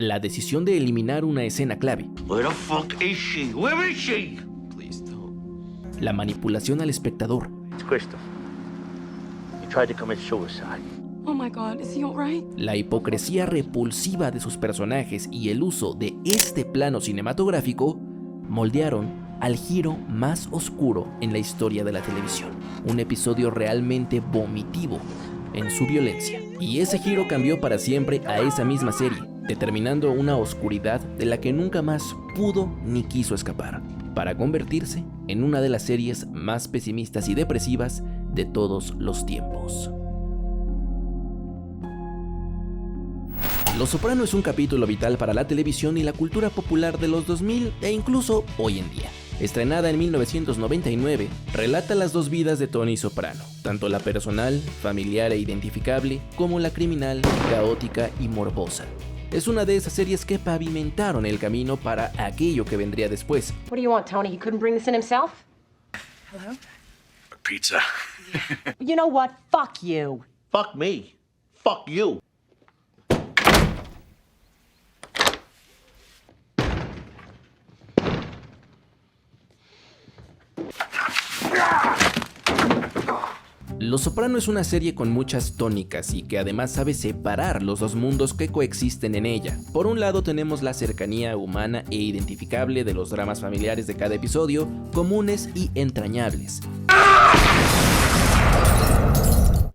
la decisión de eliminar una escena clave, Where the fuck is she? Where is she? Please don't. la manipulación al espectador, It's Christopher. He tried to commit suicide. Oh my God, is he all right? la hipocresía repulsiva de sus personajes y el uso de este plano cinematográfico moldearon al giro más oscuro en la historia de la televisión. Un episodio realmente vomitivo en su violencia. Y ese giro cambió para siempre a esa misma serie, determinando una oscuridad de la que nunca más pudo ni quiso escapar, para convertirse en una de las series más pesimistas y depresivas de todos los tiempos. Los Soprano es un capítulo vital para la televisión y la cultura popular de los 2000 e incluso hoy en día. Estrenada en 1999, relata las dos vidas de Tony Soprano, tanto la personal, familiar e identificable, como la criminal, caótica y morbosa. Es una de esas series que pavimentaron el camino para aquello que vendría después. What do you want, Tony? He couldn't bring this in himself? Hello? Pizza. You know what? Fuck you. Fuck me. Fuck you. Los Soprano es una serie con muchas tónicas y que además sabe separar los dos mundos que coexisten en ella. Por un lado tenemos la cercanía humana e identificable de los dramas familiares de cada episodio, comunes y entrañables.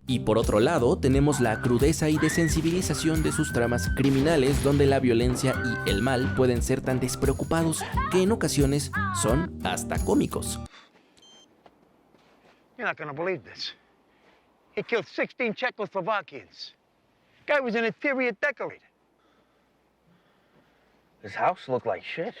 Y por otro lado tenemos la crudeza y desensibilización de sus tramas criminales, donde la violencia y el mal pueden ser tan despreocupados que en ocasiones son hasta cómicos. You're not gonna believe this. He killed 16 Czechoslovakians. Guy was an interior decorator. His house looked like shit.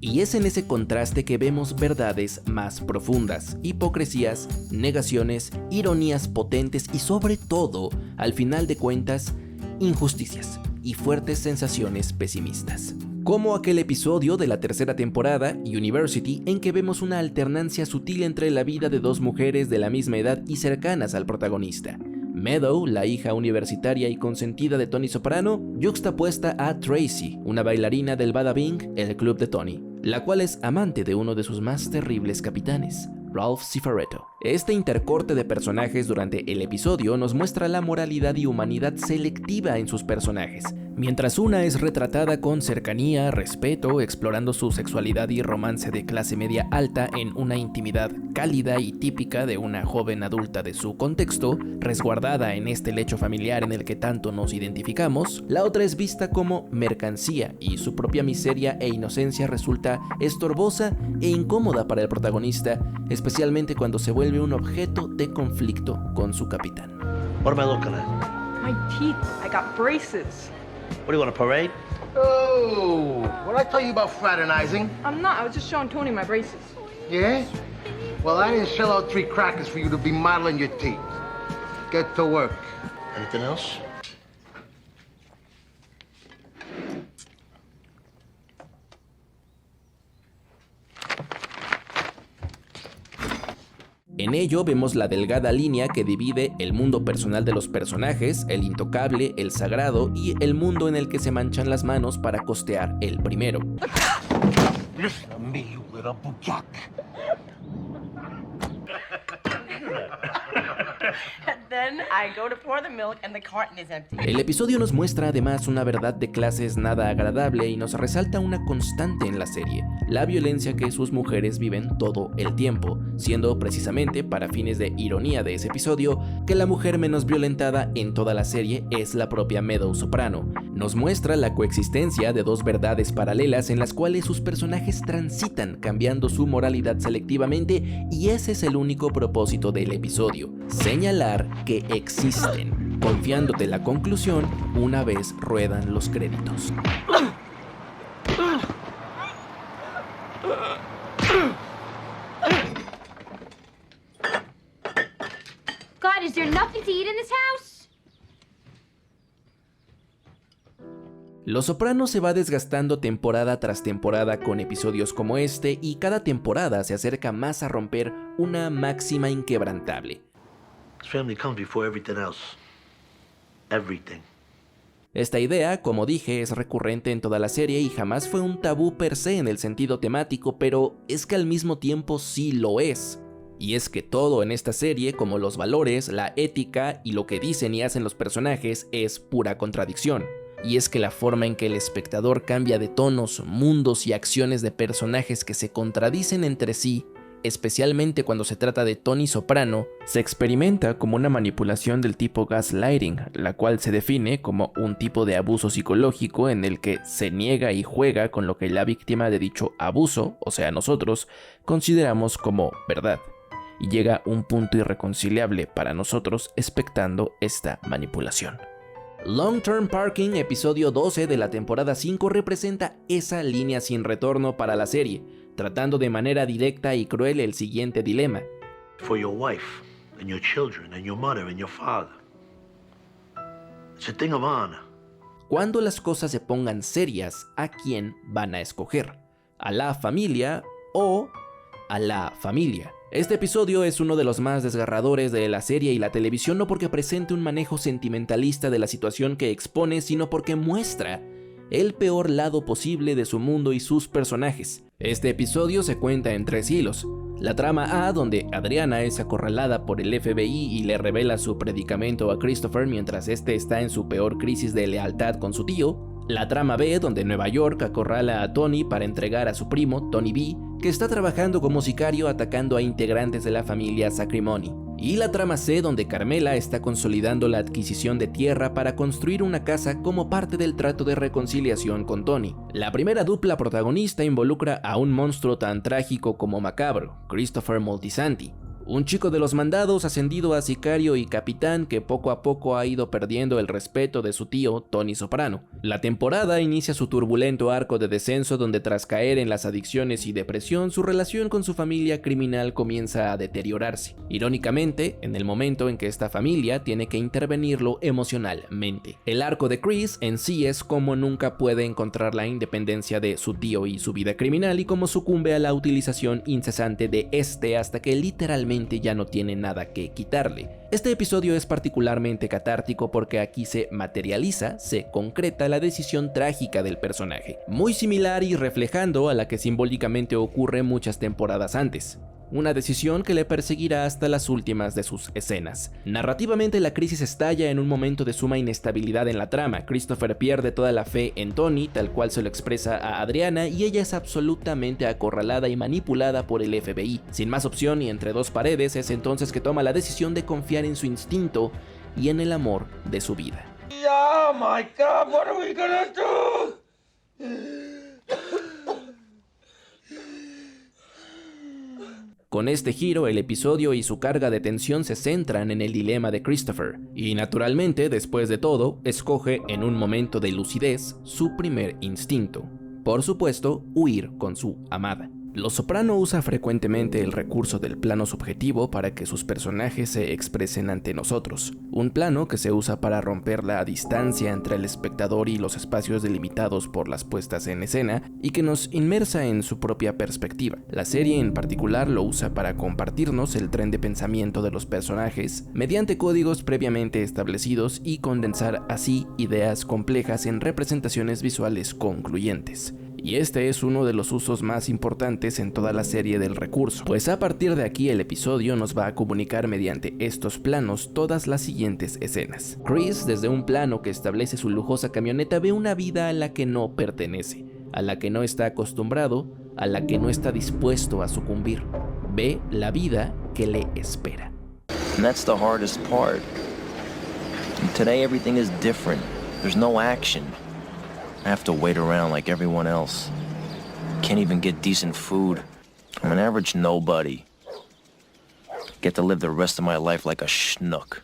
Y es en ese contraste que vemos verdades más profundas, hipocresías, negaciones, ironías potentes y sobre todo, al final de cuentas, injusticias y fuertes sensaciones pesimistas. Como aquel episodio de la tercera temporada, University, en que vemos una alternancia sutil entre la vida de dos mujeres de la misma edad y cercanas al protagonista. Meadow, la hija universitaria y consentida de Tony Soprano, yuxtapuesta a Tracy, una bailarina del Bada Bing, el club de Tony, la cual es amante de uno de sus más terribles capitanes, Ralph Cifaretto. Este intercorte de personajes durante el episodio nos muestra la moralidad y humanidad selectiva en sus personajes. Mientras una es retratada con cercanía, respeto, explorando su sexualidad y romance de clase media alta en una intimidad cálida y típica de una joven adulta de su contexto, resguardada en este lecho familiar en el que tanto nos identificamos, la otra es vista como mercancía y su propia miseria e inocencia resulta estorbosa e incómoda para el protagonista, especialmente cuando se vuelve un objeto de conflicto con su capitán. What am I looking at? My teeth. I got braces. What do you want, a parade? Oh, what I tell you about fraternizing? I'm not. I was just showing Tony my braces. Yeah? Well, I didn't shell out 3 crackers for you to be modeling your teeth. Get to work. Anything else? En ello vemos la delgada línea que divide el mundo personal de los personajes, el intocable, el sagrado y el mundo en el que se manchan las manos para costear el primero. Listen to me, you little buck. Then I go to pour the milk and the carton is empty. El episodio nos muestra además una verdad de clases nada agradable y nos resalta una constante en la serie, la violencia que sus mujeres viven todo el tiempo, siendo precisamente, para fines de ironía de ese episodio, que la mujer menos violentada en toda la serie es la propia Meadow Soprano. Nos muestra la coexistencia de dos verdades paralelas en las cuales sus personajes transitan cambiando su moralidad selectivamente, y ese es el único propósito del episodio, señalar que existen, confiándote la conclusión una vez ruedan los créditos. God, is there nothing to eat in this house? Los Soprano se va desgastando temporada tras temporada con episodios como este, y cada temporada se acerca más a romper una máxima inquebrantable. His family comes before everything else. Everything. Esta idea, como dije, es recurrente en toda la serie y jamás fue un tabú per se en el sentido temático, pero es que al mismo tiempo sí lo es. Y es que todo en esta serie, como los valores, la ética y lo que dicen y hacen los personajes, es pura contradicción. Y es que la forma en que el espectador cambia de tonos, mundos y acciones de personajes que se contradicen entre sí, especialmente cuando se trata de Tony Soprano, se experimenta como una manipulación del tipo gaslighting, la cual se define como un tipo de abuso psicológico en el que se niega y juega con lo que la víctima de dicho abuso, o sea nosotros, consideramos como verdad. Y llega un punto irreconciliable para nosotros expectando esta manipulación. Long Term Parking, episodio 12 de la temporada 5, representa esa línea sin retorno para la serie, tratando de manera directa y cruel el siguiente dilema. For your wife, and your children, and your mother, and your father. It's a thing of honor. Cuando las cosas se pongan serias, ¿a quién van a escoger? ¿A la familia o a la familia? Este episodio es uno de los más desgarradores de la serie y la televisión, no porque presente un manejo sentimentalista de la situación que expone, sino porque muestra el peor lado posible de su mundo y sus personajes. Este episodio se cuenta en 3 hilos. La trama A, donde Adriana es acorralada por el FBI y le revela su predicamento a Christopher mientras este está en su peor crisis de lealtad con su tío. La trama B, donde Nueva York acorrala a Tony para entregar a su primo, Tony B, que está trabajando como sicario atacando a integrantes de la familia Sacrimony. Y la trama C, donde Carmela está consolidando la adquisición de tierra para construir una casa como parte del trato de reconciliación con Tony. La primera dupla protagonista involucra a un monstruo tan trágico como macabro, Christopher Moltisanti, un chico de los mandados ascendido a sicario y capitán que poco a poco ha ido perdiendo el respeto de su tío, Tony Soprano. La temporada inicia su turbulento arco de descenso donde tras caer en las adicciones y depresión, su relación con su familia criminal comienza a deteriorarse. Irónicamente, en el momento en que esta familia tiene que intervenirlo emocionalmente. El arco de Chris en sí es como nunca puede encontrar la independencia de su tío y su vida criminal y cómo sucumbe a la utilización incesante de este hasta que literalmente ya no tiene nada que quitarle. Este episodio es particularmente catártico porque aquí se materializa, se concreta la decisión trágica del personaje, muy similar y reflejando a la que simbólicamente ocurre muchas temporadas antes. Una decisión que le perseguirá hasta las últimas de sus escenas. Narrativamente la crisis estalla en un momento de suma inestabilidad en la trama. Christopher pierde toda la fe en Tony, tal cual se lo expresa a Adriana, y ella es absolutamente acorralada y manipulada por el FBI. Sin más opción y entre dos paredes, es entonces que toma la decisión de confiar en su instinto y en el amor de su vida. Oh my God, what are we gonna do? Con este giro, el episodio y su carga de tensión se centran en el dilema de Christopher, y naturalmente, después de todo, escoge en un momento de lucidez su primer instinto. Por supuesto, huir con su amada. Los Soprano usa frecuentemente el recurso del plano subjetivo para que sus personajes se expresen ante nosotros, un plano que se usa para romper la distancia entre el espectador y los espacios delimitados por las puestas en escena y que nos inmersa en su propia perspectiva. La serie en particular lo usa para compartirnos el tren de pensamiento de los personajes mediante códigos previamente establecidos y condensar así ideas complejas en representaciones visuales concluyentes. Y este es uno de los usos más importantes en toda la serie del recurso, pues a partir de aquí el episodio nos va a comunicar mediante estos planos todas las siguientes escenas. Chris, desde un plano que establece su lujosa camioneta, ve una vida a la que no pertenece, a la que no está acostumbrado, a la que no está dispuesto a sucumbir. Ve la vida que le espera. And that's the hardest part. And today everything is different. There's no action. I have to wait around like everyone else. Can't even get decent food. I'm an average nobody. Get to live the rest of my life like a schnook.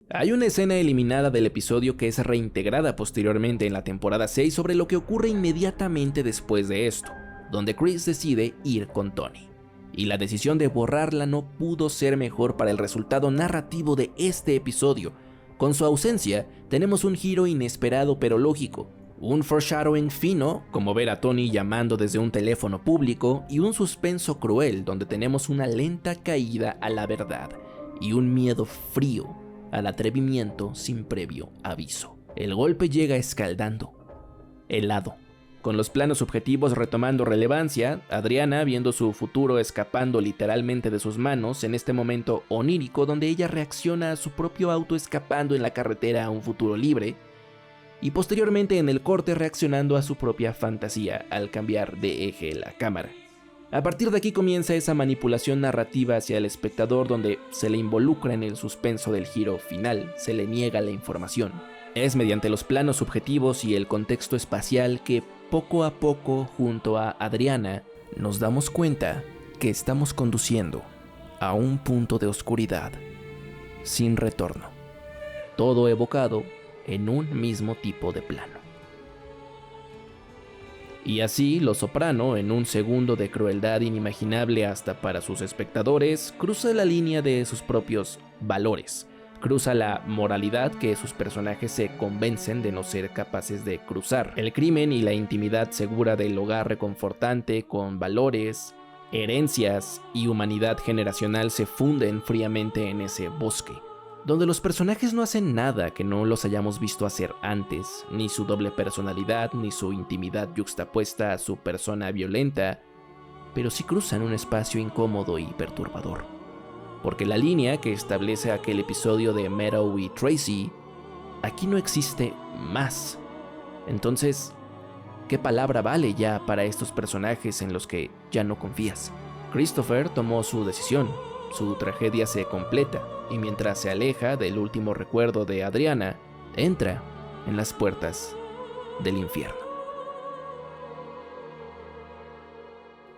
Hay una escena eliminada del episodio que es reintegrada posteriormente en la temporada 6 sobre lo que ocurre inmediatamente después de esto, donde Chris decide ir con Tony. Y la decisión de borrarla no pudo ser mejor para el resultado narrativo de este episodio. Con su ausencia, tenemos un giro inesperado pero lógico. Un foreshadowing fino, como ver a Tony llamando desde un teléfono público, y un suspenso cruel donde tenemos una lenta caída a la verdad y un miedo frío al atrevimiento sin previo aviso. El golpe llega escaldando, helado. Con los planos subjetivos retomando relevancia, Adriana viendo su futuro escapando literalmente de sus manos en este momento onírico donde ella reacciona a su propio auto escapando en la carretera a un futuro libre, y posteriormente en el corte reaccionando a su propia fantasía al cambiar de eje la cámara. A partir de aquí comienza esa manipulación narrativa hacia el espectador donde se le involucra en el suspenso del giro final, se le niega la información. Es mediante los planos subjetivos y el contexto espacial que poco a poco, junto a Adriana, nos damos cuenta que estamos conduciendo a un punto de oscuridad sin retorno, todo evocado en un mismo tipo de plano. Y así, Los Soprano, en un segundo de crueldad inimaginable hasta para sus espectadores, cruza la línea de sus propios valores, cruza la moralidad que sus personajes se convencen de no ser capaces de cruzar. El crimen y la intimidad segura del hogar reconfortante con valores, herencias y humanidad generacional se funden fríamente en ese bosque, donde los personajes no hacen nada que no los hayamos visto hacer antes, ni su doble personalidad, ni su intimidad yuxtapuesta a su persona violenta, pero sí cruzan un espacio incómodo y perturbador. Porque la línea que establece aquel episodio de Meadow y Tracy, aquí no existe más. Entonces, ¿qué palabra vale ya para estos personajes en los que ya no confías? Christopher tomó su decisión, su tragedia se completa, y mientras se aleja del último recuerdo de Adriana, entra en las puertas del infierno.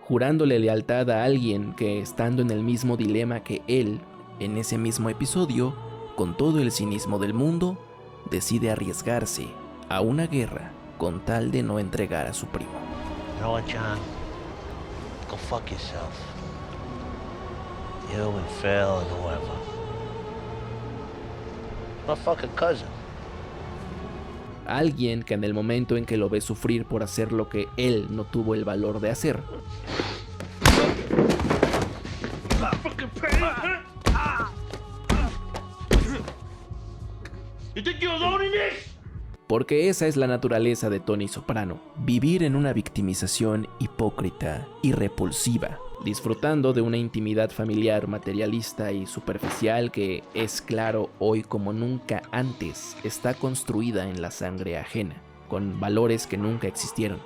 Jurándole lealtad a alguien que, estando en el mismo dilema que él, en ese mismo episodio, con todo el cinismo del mundo, decide arriesgarse a una guerra con tal de no entregar a su primo. You know what, John? Go fuck yourself. You and Phil and whoever. My fucking cousin. Alguien que en el momento en que lo ve sufrir por hacer lo que él no tuvo el valor de hacer, porque esa es la naturaleza de Tony Soprano, vivir en una victimización hipócrita y repulsiva, disfrutando de una intimidad familiar materialista y superficial que, es claro hoy como nunca antes, está construida en la sangre ajena, con valores que nunca existieron,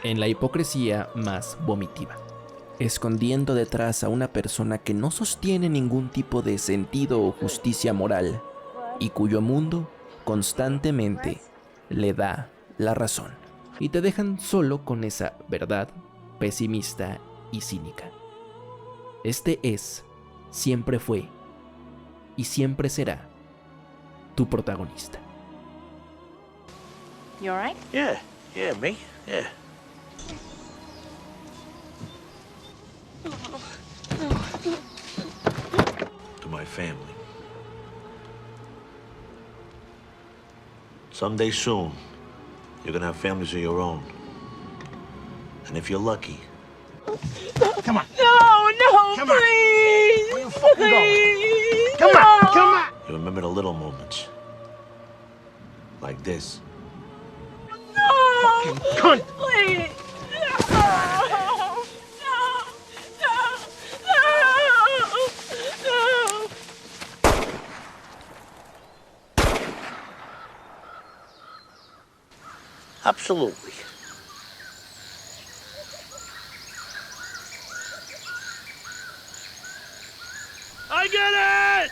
en la hipocresía más vomitiva, escondiendo detrás a una persona que no sostiene ningún tipo de sentido o justicia moral, y cuyo mundo constantemente le da la razón, y te dejan solo con esa verdad pesimista y cínica. Este es, siempre fue y siempre será tu protagonista. You all right? Yeah, me, yeah. To my family. Someday soon, you're gonna have families of your own. And if you're lucky... Come on. No, Come on. please. Where you fucking going? Please. Come on, come on. You remember the little moments. Like this. No. Cunt. Please. No. No. No. Absolutely. I get it!